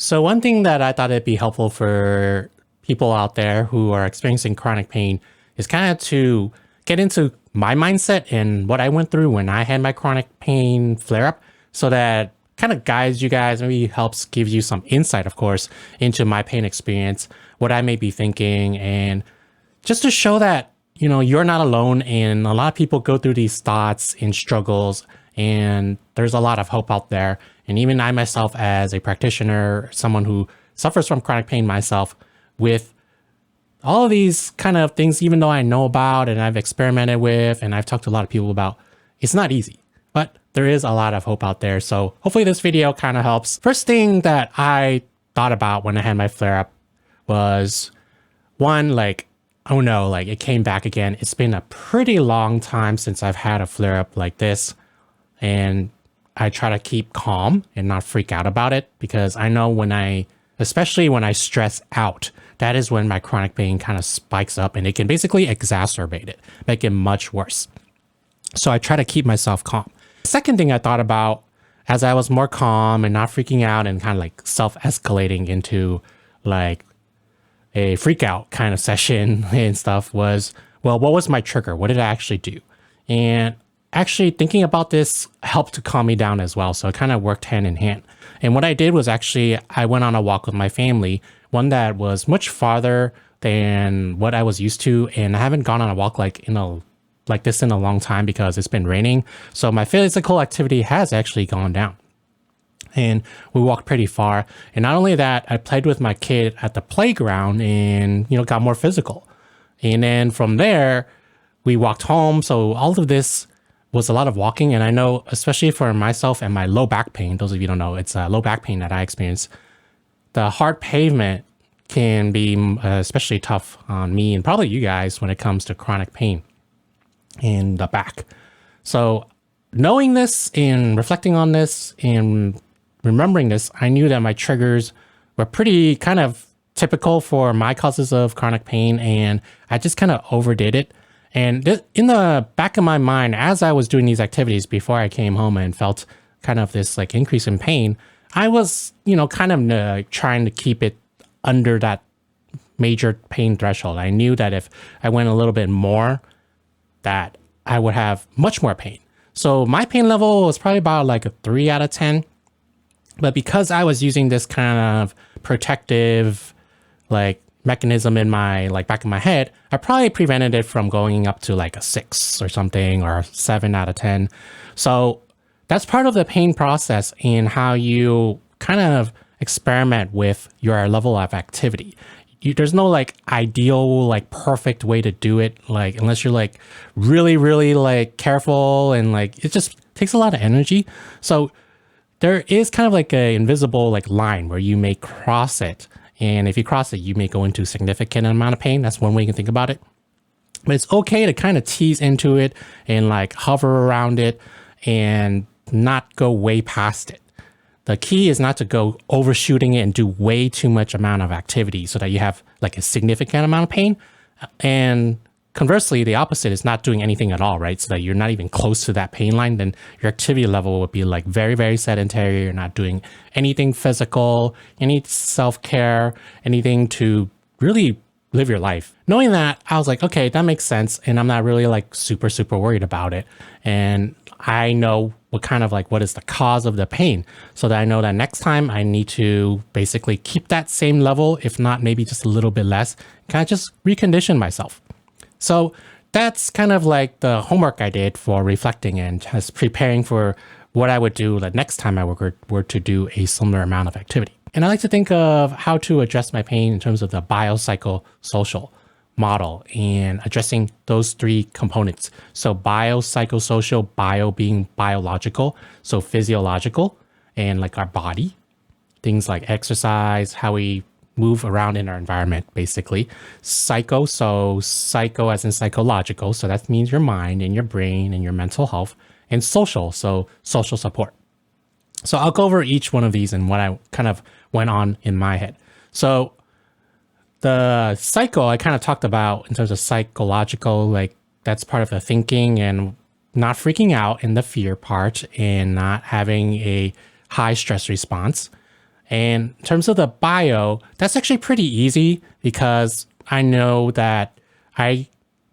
So one thing that I thought it'd be helpful for people out there who are experiencing chronic pain is kind of to get into my mindset and what I went through when I had my chronic pain flare up, so that kind of guides you guys, maybe helps give you some insight, of course, into my pain experience, what I may be thinking, and just to show that, you know, you're not alone. And a lot of people go through these thoughts and struggles, and there's a lot of hope out there. And even I myself, as a practitioner, someone who suffers from chronic pain myself, with all of these kind of things, even though I know about and I've experimented with and I've talked to a lot of people about, it's not easy, but there is a lot of hope out there. So hopefully this video kind of helps. First thing that I thought about when I had my flare up was, one, like, oh no, like it came back again. It's been a pretty long time since I've had a flare up like this. And I try to keep calm and not freak out about it, because I know especially when I stress out, that is when my chronic pain kind of spikes up and it can basically exacerbate it, make it much worse. So I try to keep myself calm. Second thing I thought about, as I was more calm and not freaking out and kind of like self-escalating into like a freak out kind of session and stuff, was, well, what was my trigger? What did I actually do? And actually thinking about this helped to calm me down as well. So it kind of worked hand in hand. And what I did was, actually, I went on a walk with my family, one that was much farther than what I was used to. And I haven't gone on a walk like this in a long time, because it's been raining. So my physical activity has actually gone down. And we walked pretty far. And not only that, I played with my kid at the playground and, you know, got more physical. And then from there, we walked home. So all of this was a lot of walking. And I know, especially for myself and my low back pain, those of you who don't know, it's low back pain that I experience. The hard pavement can be especially tough on me and probably you guys when it comes to chronic pain in the back. So knowing this and reflecting on this and remembering this, I knew that my triggers were pretty kind of typical for my causes of chronic pain, and I just kind of overdid it. And in the back of my mind, as I was doing these activities before I came home and felt kind of this like increase in pain, I was, you know, kind of trying to keep it under that major pain threshold. I knew that if I went a little bit more, that I would have much more pain. So my pain level was probably about like a 3 out of 10. But because I was using this kind of protective like mechanism in my like back of my head, I probably prevented it from going up to like a 6 or something, or 7 out of 10. So that's part of the pain process in how you kind of experiment with your level of activity. There's no like ideal, like perfect way to do it, like unless you're like really, really like careful, and like it just takes a lot of energy. So there is kind of like an invisible like line where you may cross it. And if you cross it, you may go into a significant amount of pain. That's one way you can think about it. But it's okay to kind of tease into it and like hover around it and not go way past it. The key is not to go overshooting it and do way too much amount of activity so that you have like a significant amount of pain. And conversely, the opposite is not doing anything at all, right? So that you're not even close to that pain line, then your activity level would be like very, very sedentary. You're not doing anything physical, any self-care, anything to really live your life. Knowing that, I was like, okay, that makes sense. And I'm not really like super, super worried about it. And I know what is the cause of the pain, so that I know that next time I need to basically keep that same level, if not maybe just a little bit less, kind of just recondition myself. So that's kind of like the homework I did for reflecting and just preparing for what I would do the next time I were to do a similar amount of activity. And I like to think of how to address my pain in terms of the biopsychosocial model and addressing those 3 components. So biopsychosocial, bio being biological, so physiological, and like our body, things like exercise, how we move around in our environment, basically. Psycho, so psycho as in psychological, so that means your mind and your brain and your mental health. And social, so social support. So I'll go over each one of these and what I kind of went on in my head. So the psycho, I kind of talked about in terms of psychological, like that's part of the thinking and not freaking out in the fear part and not having a high stress response. And in terms of the bio, that's actually pretty easy because I know that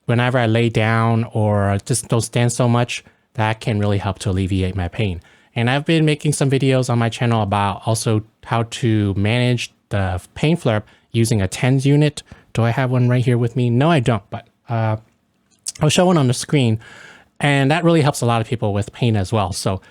whenever I lay down or just don't stand so much, that can really help to alleviate my pain. And I've been making some videos on my channel about also how to manage the pain flare using a TENS unit. Do I have one right here with me? No, I don't, but I'll show one on the screen. And that really helps a lot of people with pain as well. So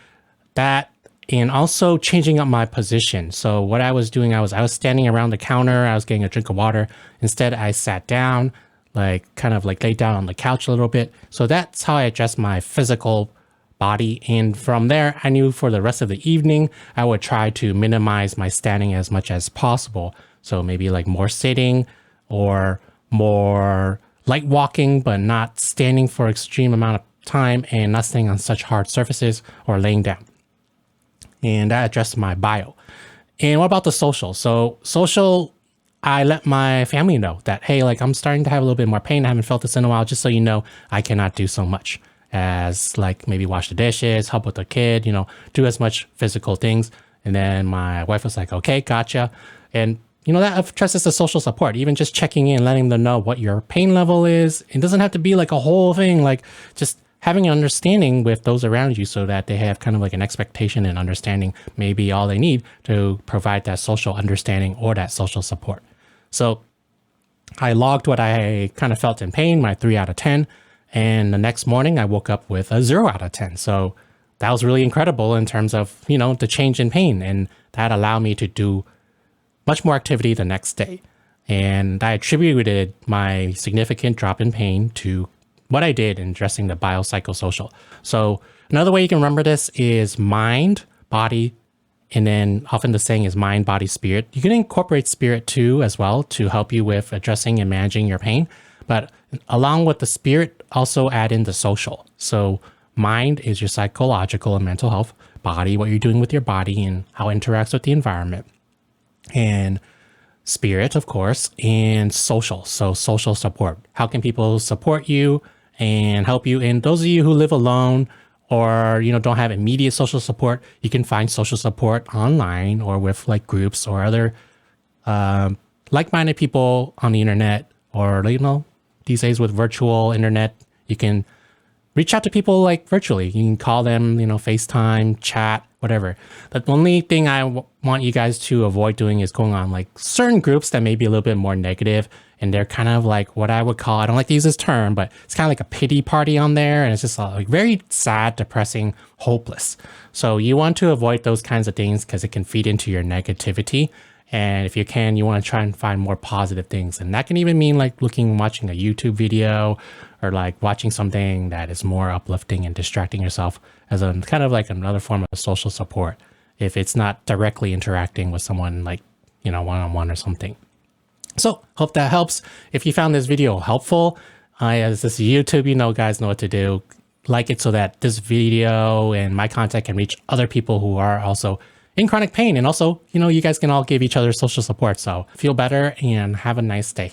that, and also changing up my position. So what I was doing, I was standing around the counter, I was getting a drink of water. Instead, I sat down, like kind of like laid down on the couch a little bit. So that's how I adjust my physical body. And from there, I knew for the rest of the evening, I would try to minimize my standing as much as possible. So maybe like more sitting or more light walking, but not standing for extreme amount of time and not staying on such hard surfaces or laying down. And that addressed my bio. And what about the social? So social, I let my family know that, hey, like I'm starting to have a little bit more pain. I haven't felt this in a while. Just so you know, I cannot do so much as like maybe wash the dishes, help with the kid, you know, do as much physical things. And then my wife was like, okay, gotcha. And you know, that addresses the social support, even just checking in, letting them know what your pain level is. It doesn't have to be like a whole thing, like just having an understanding with those around you so that they have kind of like an expectation and understanding, maybe all they need to provide that social understanding or that social support. So I logged what I kind of felt in pain, my 3 out of 10. And the next morning I woke up with a 0 out of 10. So that was really incredible in terms of, you know, the change in pain. And that allowed me to do much more activity the next day. And I attributed my significant drop in pain to what I did in addressing the biopsychosocial. So another way you can remember this is mind, body, and then often the saying is mind, body, spirit. You can incorporate spirit too as well to help you with addressing and managing your pain. But along with the spirit, also add in the social. So mind is your psychological and mental health. Body, what you're doing with your body and how it interacts with the environment. And spirit, of course, and social. So social support. How can people support you and help you? And those of you who live alone or, you know, don't have immediate social support, you can find social support online or with like groups or other like-minded people on the internet, or, you know, these days with virtual internet, you can reach out to people like virtually. You can call them, you know, FaceTime, chat, whatever. The only thing I want you guys to avoid doing is going on like certain groups that may be a little bit more negative, and they're kind of like what I would call, I don't like to use this term, but it's kind of like a pity party on there. And it's just like very sad, depressing, hopeless. So you want to avoid those kinds of things because it can feed into your negativity. And if you can, you want to try and find more positive things. And that can even mean like watching a YouTube video or like watching something that is more uplifting and distracting yourself as a kind of like another form of social support if it's not directly interacting with someone like, you know, one-on-one or something. So hope that helps. If you found this video helpful, as this is YouTube, you know, guys know what to do. Like it so that this video and my content can reach other people who are also in chronic pain. And also, you know, you guys can all give each other social support. So feel better and have a nice day.